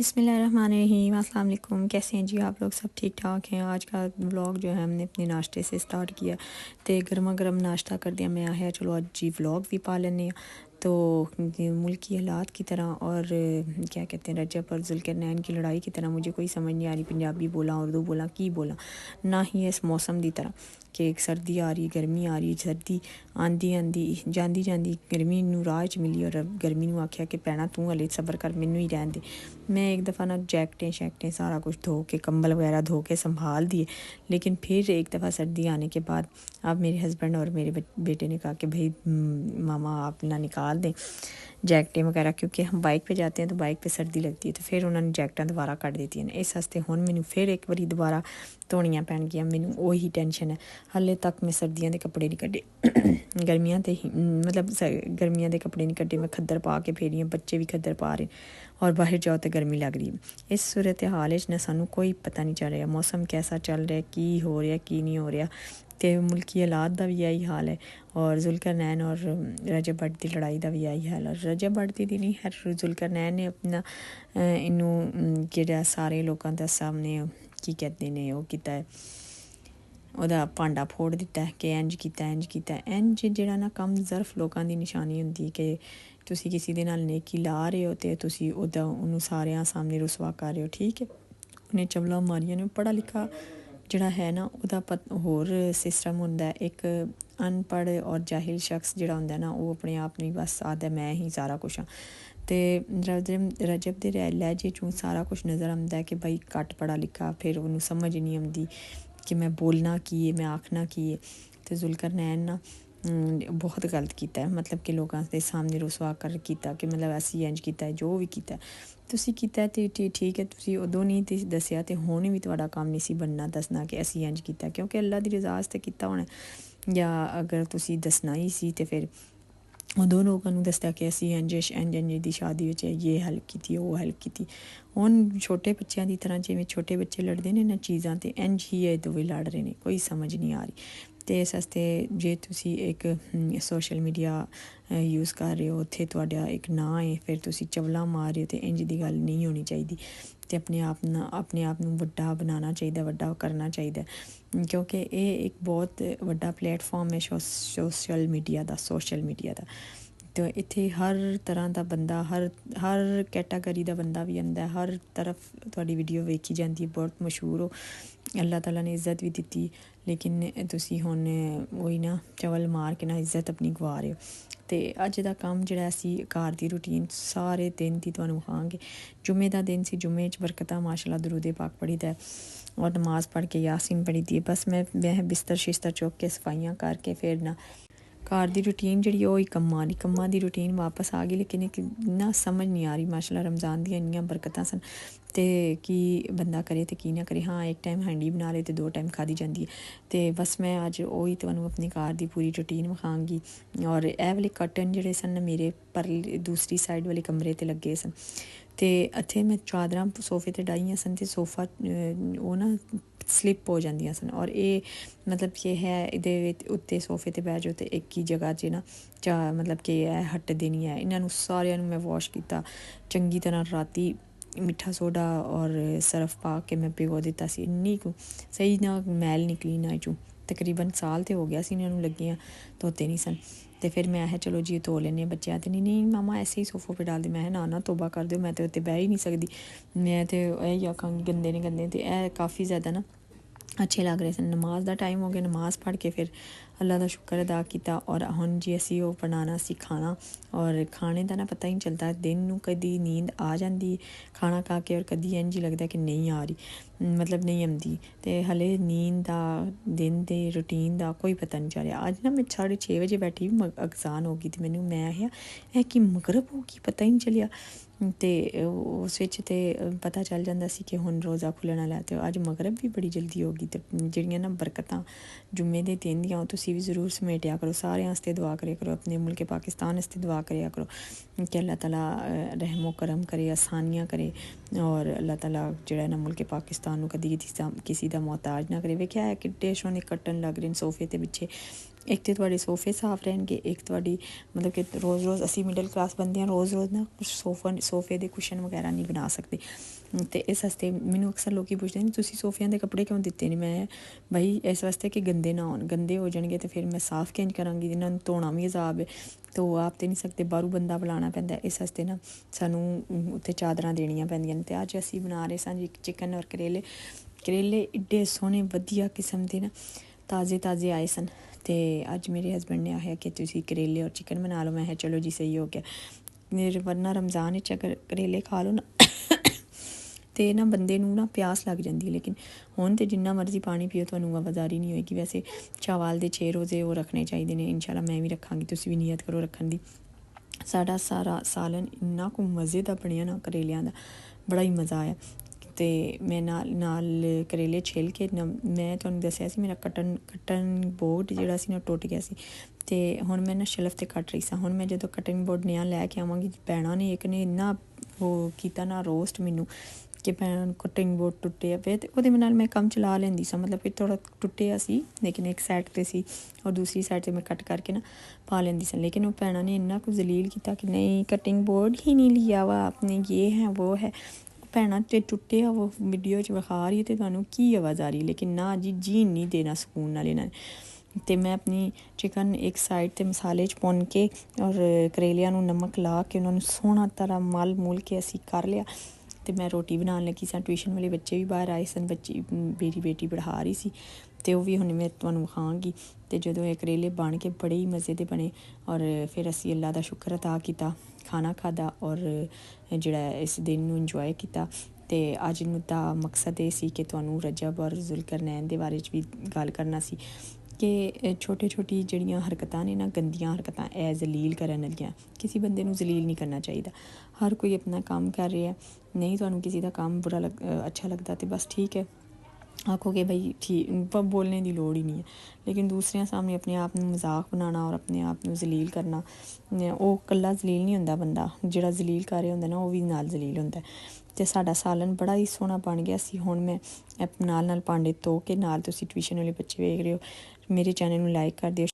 बिस्मिल्लाहिर्रहमानिर्रहीम, अस्सलाम वालेकुम। कैसे हैं जी आप लोग? सब ठीक ठाक हैं। आज का व्लॉग जो है हमने अपने नाश्ते से स्टार्ट किया तो गर्मा गर्म नाश्ता कर दिया। मैं आया चलो आज जी व्लॉग भी पा लेने तो मुल्की हालात की तरह और क्या कहते हैं रजब और जुल्करनैन की लड़ाई की तरह मुझे कोई समझ नहीं आ रही पंजाबी बोला उर्दू बोला की बोला ना ही इस मौसम की तरह कि एक सर्दी आ रही गर्मी आ रही सर्दी आंदी आंदी जांदी जांदी गर्मी नू राह च मिली और गर्मी नू आख्या कि भैना तू हले सबर कर मैनू ही रहन दे। मैं एक दफ़ा ना जैकटें शैकटें सारा कुछ धो के कंबल वगैरह धो के संभाल दिए, लेकिन फिर एक दफ़ा सर्दी आने के बाद अब मेरे हस्बैंड और मेरे बेटे ने कहा कि भाई मामा आप ना निकाल दें जैकटें वगैरह, क्योंकि हम बाइक पे जाते हैं तो बाइक पे सर्दी लगती है तो फिर उन्होंने जैकटें दोबारा कट दी हैं। इस हस्ते हुण मैनू फिर एक बारी दोबारा धोनियां पैन गया। मैनू वही टेंशन है, हाले तक मैं सर्दियों के कपड़े नहीं कड्डे गर्मियां ते मतलब गर्मियां के कपड़े नहीं कड्डे। मैं खद्दर पा के फेरी हैं, बच्चे भी खद्दर पा रहे और बाहर जाओ तो गर्मी लग रही है। इस सूरत हाल ना सानू कोई पता नहीं चल रहा मौसम कैसा चल रहा है, की हो रहा की नहीं हो रहा। तो मुल्की हालात का भी यही हाल है और जुल्करनैन और रजब भट्ट की लड़ाई का भी यही हाल है। रजब भट्ट की नहीं है, जुल्करनैन ने अपना इनू जेड़ा सारे लोगों के सामने की कहते हैं वो किया है ਉਹਦਾ ਭਾਂਡਾ फोड़ दिता है कि इंज किया इंज ਜਿਹੜਾ ना कम ਜ਼ਰਫ ਲੋਕਾਂ ਦੀ ਨਿਸ਼ਾਨੀ ਹੁੰਦੀ ਕਿ ਤੁਸੀਂ ਕਿਸੇ ਦੇ ਨਾਲ ਨੇਕੀ ਲਾ ਰਹੇ ਹੋ ਤੇ ਤੁਸੀਂ ਉਹਨੂੰ ਸਾਰਿਆਂ ਸਾਹਮਣੇ ਰੁਸਵਾ ਕਰ ਰਹੇ ਹੋ। ਠੀਕ ਹੈ, ਉਹਨੇ ਚਵਲਾ ਮਾਰੀਆਂ ਨੇ। ਪੜ੍ਹਾ ਲਿਖਾ ਜਿਹੜਾ ਹੈ ਨਾ ਉਹਦਾ ਹੋਰ ਸਿਸਟਮ ਹੁੰਦਾ ਹੈ। ਇੱਕ ਅਨਪੜ੍ਹ ਔਰ ਜਾਹਿਲ ਸ਼ਖਸ ਜਿਹੜਾ ਹੁੰਦਾ ਨਾ ਉਹ ਆਪਣੇ ਆਪ ਨੂੰ ਬਸ ਆਦਾ ਮੈਂ ਹੀ ਸਾਰਾ ਕੁਛ ਹਾਂ। ਤੇ ਰਜਬ ਦੇ ਲਹਿਜੇ ਚੋਂ ਸਾਰਾ ਕੁਛ ਨਜ਼ਰ ਆਉਂਦਾ ਹੈ ਕਿ ਬਈ ਘੱਟ ਪੜ੍ਹਾ ਲਿਖਾ, ਫਿਰ ਉਹਨੂੰ ਸਮਝ ਨਹੀਂ ਆਉਂਦੀ कि मैं बोलना की है मैं आखना की है। तो जुल्करनैन ना बहुत गलत किया है, मतलब कि लोगों के सामने रुसवा कर किया कि मतलब ऐसी इंज किया है जो भी किया तुसी किया तो ठीक है। तुसी उदों नहीं दसिया तो हुण भी तुहाडा काम नहीं सी बनना दसना कि असी इंज किया, क्योंकि अल्लाह की रज़ा वास्ते किया होना। या अगर तुसी दसना ही सी तो फिर उदों लोगों को दसदा कि असी इंज की शादी में ये हेल्प की वो हेल्प की। हुण छोटे बच्चों की तरह जिवें छोटे बच्चे लड़ते हैं ना चीज़ां तो इंज ही ये दोवें लड़ रहे हैं, कोई समझ नहीं आ रही। तो इस वास्ते जे तुसी एक सोशल मीडिया यूज़ कर रहे हो उत्थे तुहाडा एक नाम है, फिर तुसी चवला मार रहे हो तो इंज की गल नहीं होनी चाहिए। तो अपने आप नूं वड्डा बनाना चाहिए, वड्डा करना चाहिए, क्योंकि ये एक बहुत वड्डा प्लेटफॉर्म है सोशल मीडिया का। तो इत्थे हर तरह का बंदा हर कैटागरी का बंदा भी आंदा है, हर तरफ तुहाडी वीडियो वेखी जाती है। बहुत मशहूर हो, अल्लाह ताला ने इज्जत भी दी, लेकिन तुसी हुण वही ना चवल मार के ना इज्जत अपनी गवा रहे हो। तो अज का काम जिहड़ा असी घर की रूटीन सारे दिन की तुहानूं विखांगे। जुम्मे का दिन सी, जुम्मे च बरकत माशाअल्लाह दरूदे पाक पढ़ी दा और नमाज़ पढ़ के यासीन पढ़ी दी है। बस मैं बिस्तर शिस्तर चुक के सफाइयां करके फिर ना घर की रूटीन जी वो कम्मां दी रूटीन वापस आ गई। लेकिन एक ना समझ नहीं आ रही माशाअल्लाह रमज़ान दी इन्नियां बरकतां सन ते की बंदा करे तो की ना करे। हाँ एक टाइम हैंडी बना ले तो 2 टाइम खाधी जाती है। तो बस मैं अज वही तुहानूं अपनी घर की पूरी रूटीन विखांगी। और यह वाले कर्टन जिहड़े सन मेरे पर दूसरी साइड वाले कमरे ते लगे सन तो इत्थे मैं चादरां सोफे ते डाईयां सन तो सोफा वो ना स्लिप हो जांदियां सन और ये मतलब कि है इहदे उत्ते सोफे ते बैठ जाओ तो एक ही जगह च ना मतलब कि हटदे नहीं है। इन्हां नूं सारिआं नूं मैं वॉश किया चंगी तरह, राती मिठा सोडा और सर्फ पा के मैं भिगो दिता सी। इन्नी को सही ना मैल निकली ना चूँ, तकरीबन साल तो हो गया सी इन्हां नूं लगियां, धोते नहीं सन। तो फिर मैं है चलो जी धो लेने बच्चे आते नहीं मामा ऐसे ही सोफे पे डाल दे। मैं ना तोबा कर दो, मैं तो उत्ते बह ही नहीं सकती। मैं तो यही आखांगी गंदे ने गंदे। तो यह काफ़ी ज़्यादा ना अच्छे लग रहे थे। नमाज का टाइम हो गया, नमाज पढ़ के फिर अल्लाह का शुक्र अदा किया और हुण जी असी वो बनाना सी खाना। और खाने का ना पता ही नहीं चलता, दिन नूं कदी नींद आ जाती खाना खा के और कदी इंज ही लगता कि नहीं आ रही, मतलब नहीं आती। तो हले नींद का दिन के रूटीन का कोई पता नहीं चल रहा। अज ना मैं 6:30 बजे बैठी अगजान हो गई तो मैं आया कि मगरब हो गई, पता ही नहीं चलिया। तो उस ते पता चल जाता सी कि हुण रोज़ा खुलण वाला है। तो अज मगरब भी बड़ी जल्दी हो गई। तो जिहड़ियां ना बरकतां जुम्मे दे दिन दियां तुसीं भी ज़रूर समेटिया करो। सारे वास्ते दुआ करिया करो, अपने मुल्क पाकिस्तान वास्ते दुआ करिया करो कि अल्लाह ताला रहमो करम करे, आसानियां करे और अल्लाह ताला जिहड़ा ना मुल्क पाकिस्तान नूं कदी किसी दा मोहताज ना करे। वेख्या है किड्डे सोहणे कट्टन लग रहे सोफे ते पिछे एक तो तुहाडे सोफे साफ रहणगे, एक तुहाडी मतलब कि रोज़ रोज़ असी मिडल क्लास बंदे हैं, रोज़ रोज़ ना सोफे दे कुशन वगैरह नहीं बना सकते। तो इस वास्ते मैनू अक्सर लोग पुछते हैं तुसीं सोफियां दे कपड़े क्यों दिते नहीं। मैं बई इस वास्ते कि गंदे ना होन, गंदे हो जाएंगे तो फिर मैं साफ़ किंज करांगी, इन्हां नूं धोना भी अजाब है, तो आप तो नहीं सकते, बाहरों बंदा बुलाना पैंदा। इस वास्ते ना सानूं उत्थे चादरां देनियां पैंदियां ने। ते अज असी बना रहे सां जी चिकन और करेले। करेले एड्डे सोहने वधिया किस्म दे ना ताज़े ताज़े आए सन। तो अज मेरे हसबैंड ने आखिया कि तुसीं करेले और चिकन बना लो। मैं कहा चलो जी सही हो गया। वरना रमज़ान विच अगर करेले खा लो ना तो ना बंदे नूं ना प्यास लग जाती है। लेकिन हुण तो जिन्ना मर्जी पानी पियो तुहानूं आवाज़ारी नहीं होएगी। वैसे चावल दे 6 रोज़े वो रखने चाहिए ने, इंशाल्लाह मैं भी रखांगी, तुसीं भी नीयत करो रखन दी। साडा सारा सालन इन्ना को मज़े दा बनिया ना करेलियां दा, बड़ा ही मज़ा आया। तो मैं नाल करेले छिल के मैं तुहानूं दस्सिया सी मेरा कटन बोर्ड जिहड़ा सी ना टुट गया सी। तो हुण मैं ना शेल्फ ते कट रही सां। हुण मैं जदों कटिंग बोर्ड नया लैके आवांगी, भैणां ने एक ने इन्ना वो कीता ना रोस्ट मैनू कि भैन कटिंग बोर्ड टुट्टिया पे, तो ਉਹਦੇ ਨਾਲ मैं काम चला ਲੈਂਦੀ ਸਾਂ। मतलब कि थोड़ा टुट्टिया सी लेकिन एक साइड ते सी और दूसरी साइड से मैं कट करके ना पा लेंदी सी। लेकिन वो भैणा ने इन्ना कुछ जलील किया कि नहीं कटिंग बोर्ड ही नहीं लिया हुआ आपने, ये है वो है। भैणा ते टुट्टिया वो वीडियो च विखा रही ते तुहानूं की आवाज़ आ रही, लेकिन ना जी जीन नहीं देना सुकून नाल इन्हां ने। तो मैं अपनी चिकन एक साइड ते मसाले च भुन के और करेलियां नूं नमक ला के उन्होंने सोहना तरह मल मुल के असी कर लिया। तो मैं रोटी बनाने लगी सां। ट्यूशन वाले बच्चे भी बाहर आए सन, बच्ची मेरी बेटी पढ़ा रही सी, तो वह भी हुण मैं तुहानूं विखांगी। तो जदों ये करेले बन के बड़े ही मज़े दे बने और फिर असी अल्लाह दा शुक्र अदा किया, खाना खादा और जिहड़ा इस दिन नूं इंजॉय किया। तो अज दा मकसद ये सी कि तुहानूं रजब और जुल्करनैन दे बारे च भी गल करना सी कि छोटी छोटी जिहड़ियां हरकतां ने ना गंदियां हरकतां ए जलील करन वालियां, किसी बंदे नूं जलील नहीं करना चाहिए। हर कोई अपना काम कर रहा है, नहीं तुहानूं किसी दा काम अच्छा लगता तो बस ठीक है, आखोगे भाई ठीक, बोलने की लोड़ ही नहीं है। लेकिन दूसरिਆਂ सामने अपने आप ਨੂੰ मजाक बनाना और अपने आप ਨੂੰ जलील करना, ਉਹ ਕੱਲਾ जलील नहीं ਹੁੰਦਾ बंदा, ਜਿਹੜਾ जलील कर रहा ਹੁੰਦਾ ना ਉਹ भी नाल जलील ਹੁੰਦਾ। ਤੇ ਸਾਡਾ ਸਾਲਨ ਬੜਾ ਹੀ ਸੋਹਣਾ ਬਣ ਗਿਆ ਸੀ। ਹੁਣ ਮੈਂ ਨਾਲ ਭਾਂਡੇ ਧੋ ਕੇ ਨਾਲ ਤੁਸੀਂ ਟਿਊਸ਼ਨ ਵਾਲੇ ਬੱਚੇ ਵੇਖ ਰਹੇ ਹੋ। ਮੇਰੇ ਚੈਨਲ ਨੂੰ ਲਾਈਕ ਕਰ ਦਿਓ,